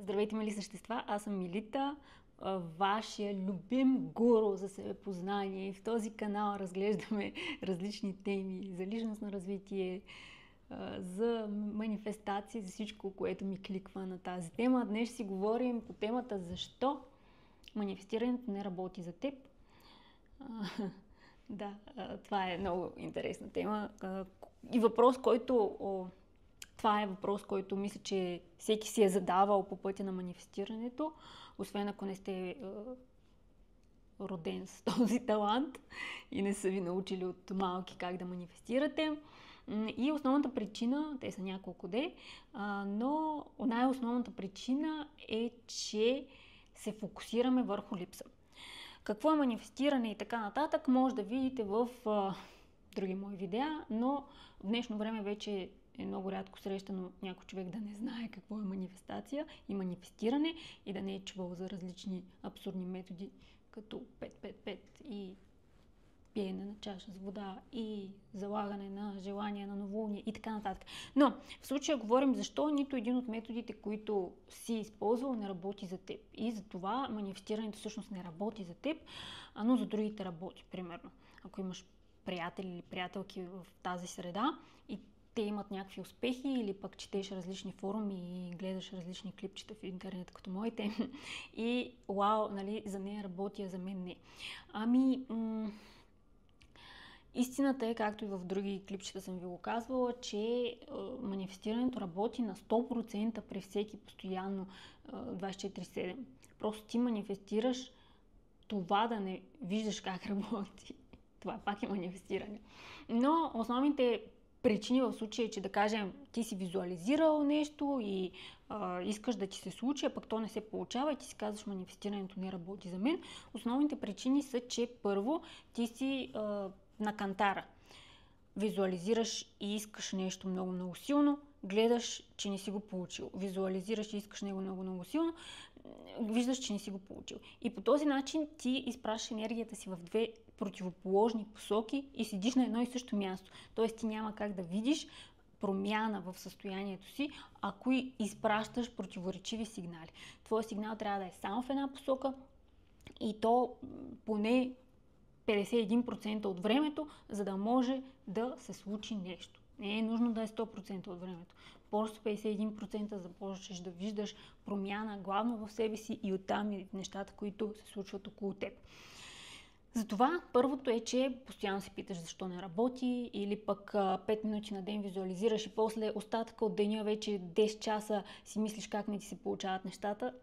Здравейте, мили същества! Аз съм Милита, вашия любим гуру за себепознание. В този канал разглеждаме различни теми за личностно развитие, за манифестации, за всичко, което ми кликва на тази тема. Днес ще си говорим по темата защо манифестирането не работи за теб. Да, това е много интересна тема и въпрос, който... Това е въпрос, който мисля, че всеки си е задавал по пътя на манифестирането, освен ако не сте роден с този талант и не са ви научили от малки как да манифестирате. И основната причина, те са няколко но най-основната причина е, че се фокусираме върху липса. Какво е манифестиране и така нататък, може да видите в други мои видеа, но в днешно време вече е много рядко срещано някой човек да не знае какво е манифестация и манифестиране и да не е чувал за различни абсурдни методи, като 5-5-5 и пиене на чаша с вода и залагане на желания на новолуние и така нататък. Но в случая говорим защо нито един от методите, които си използвал, не работи за теб. И за това манифестирането всъщност не работи за теб, но за другите работи. Примерно, ако имаш приятели или приятелки в тази среда и те имат някакви успехи или пък четеш различни форуми и гледаш различни клипчета в интернет, като моите. И вау, нали, за нея работи, а за мен не. Истината е, както и в други клипчета съм ви го казвала, че манифестирането работи на 100% при всеки постоянно 24/7. Просто ти манифестираш това да не виждаш как работи. Това пак е манифестиране. Но основните причини в случая, че да кажем ти си визуализирал нещо и искаш да ти се случи, а пък то не се получава и ти си казваш манифестирането не работи за мен. Основните причини са, че първо ти си на кантара. Визуализираш и искаш нещо много силно, гледаш, че не си го получил. Визуализираш и искаш него много силно, виждаш, че не си го получил. И по този начин ти изпращаш енергията си в две противоположни посоки и седиш на едно и също място. Тоест ти няма как да видиш промяна в състоянието си, ако изпращаш противоречиви сигнали. Твоят сигнал трябва да е само в една посока и то поне 51% от времето, за да може да се случи нещо. Не е нужно да е 100% от времето. Просто 51% започнеш да виждаш промяна главно в себе си и оттам и в нещата, които се случват около теб. Затова първото е, че постоянно се питаш защо не работи или пък 5 минути на ден визуализираш и после остатъка от деня вече 10 часа си мислиш как не ти се получават нещата.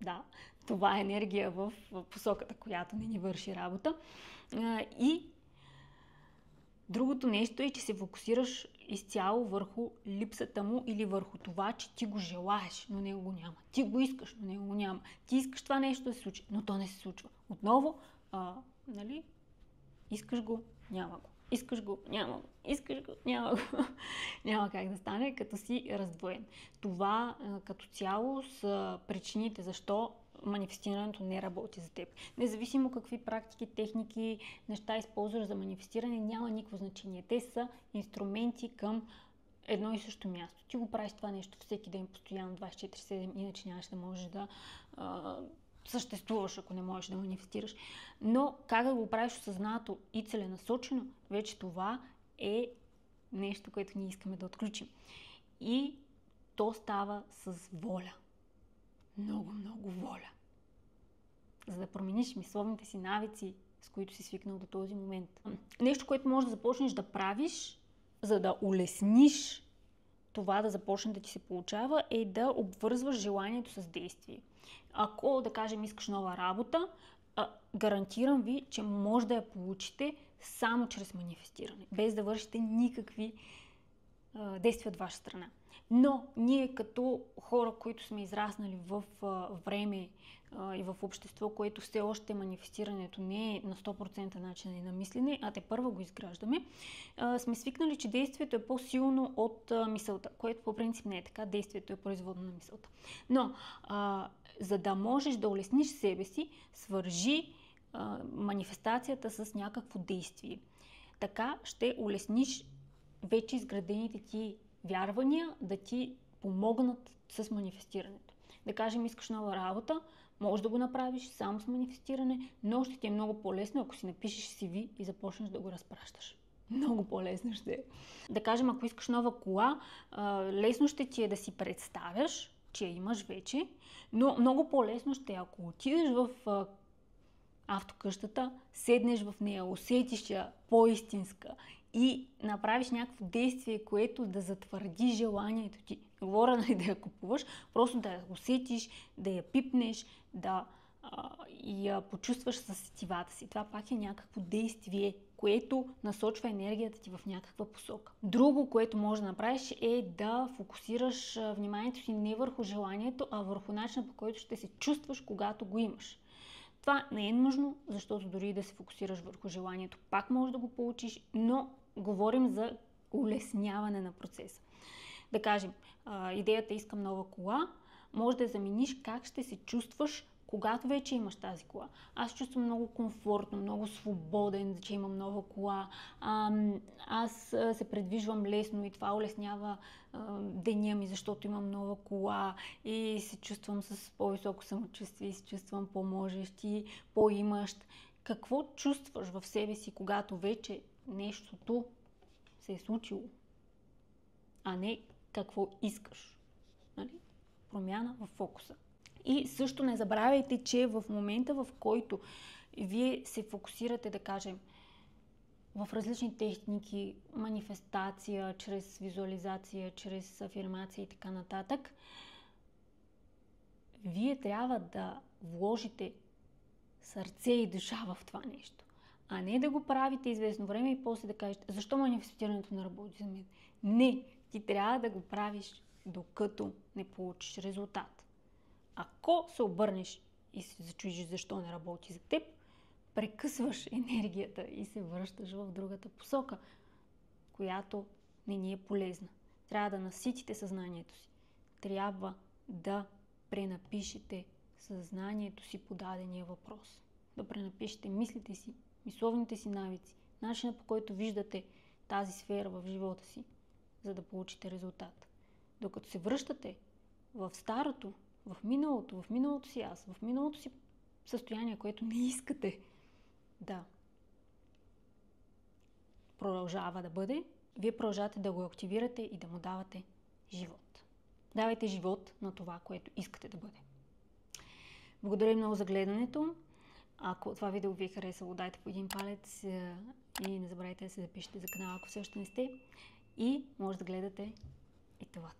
Да, това е енергия в посоката, която не ни върши работа. И другото нещо е, че се фокусираш изцяло върху липсата му или върху това, че ти го желаеш, но него го няма. Ти го искаш, но него го няма. Ти искаш това нещо да се случи, но то не се случва. Отново, нали, искаш го, няма го. Искаш го, няма го. Искаш го, няма го. Няма как да стане, като си раздвоен. Това като цяло са причините защо манифестирането не работи за теб. Независимо какви практики, техники, неща използваш за манифестиране, няма никакво значение. Те са инструменти към едно и също място. Ти го правиш това нещо всеки ден, постоянно, 24/7, иначе нямаш да можеш да съществуваш, ако не можеш да манифестираш. Но как да го правиш осъзнато и целенасочено, вече това е нещо, което ние искаме да отключим. И то става с воля. Много воля. За да промениш мисловните си навици, с които си свикнал до този момент. Нещо, което можеш да започнеш да правиш, за да улесниш това да започне да ти се получава, е да обвързваш желанието с действие. Ако, да кажем, искаш нова работа, гарантирам ви, че може да я получите само чрез манифестиране, без да вършите никакви действия от ваша страна. Но ние като хора, които сме израснали в време и в общество, което все още манифестирането не е на 100% начин на мислене, а те първо го изграждаме, сме свикнали, че действието е по-силно от мисълта, което по принцип не е така. Действието е производно на мисълта. Но за да можеш да улесниш себе си, свържи манифестацията с някакво действие. Така ще улесниш вече изградените ти вярвания да ти помогнат с манифестирането. Да кажем, искаш нова работа, можеш да го направиш само с манифестиране, но ще ти е много по-лесно, ако си напишеш CV и започнеш да го разпращаш. Много по-лесно ще е. Да кажем, ако искаш нова кола, лесно ще ти е да си представяш, че я имаш вече, но много по-лесно ще е, ако отидеш в автокъщата, седнеш в нея, усетиш я по-истинска и направиш някакво действие, което да затвърди желанието ти. Не говоря да я купуваш, просто да я усетиш, да я пипнеш, да я почувстваш със сетивата си. Това пак е някакво действие, което насочва енергията ти в някаква посока. Друго, което можеш да направиш, е да фокусираш вниманието си не върху желанието, а върху начина, по който ще се чувстваш, когато го имаш. Това не е нужно, защото дори да се фокусираш върху желанието, пак можеш да го получиш, но говорим за улесняване на процеса. Да кажем, идеята искам нова кола, може да я замениш как ще се чувстваш, когато вече имаш тази кола. Аз чувствам много комфортно, много свободен, че имам нова кола. Аз се предвижвам лесно и това улеснява деня ми, защото имам нова кола и се чувствам с по-високо самочувствие и се чувствам по-можещ и по-имащ. Какво чувстваш в себе си, когато вече нещото се е случило, а не какво искаш? Нали? Промяна в фокуса. И също не забравяйте, че в момента, в който вие се фокусирате, да кажем, в различни техники, манифестация, чрез визуализация, чрез афирмация и така нататък, вие трябва да вложите сърце и душа в това нещо. А не да го правите известно време и после да кажете, защо манифестирането не работи за мен? Не, ти трябва да го правиш докато не получиш резултат. Ако се обърнеш и се зачудиш защо не работи за теб, прекъсваш енергията и се връщаш в другата посока, която не ни е полезна. Трябва да наситите съзнанието си. Трябва да пренапишете съзнанието си по дадения въпрос. Да пренапишете мислите си, мисловните си навици, начина по който виждате тази сфера в живота си, за да получите резултат. Докато се връщате в старото, в миналото си аз, в миналото си състояние, което не искате да продължава да бъде, вие продължавате да го активирате и да му давате живот. Давайте живот на това, което искате да бъде. Благодаря много за гледането. Ако това видео ви е харесало, дайте по един палец и не забравяйте да се запишете за канала, ако все още не сте. И може да гледате и това.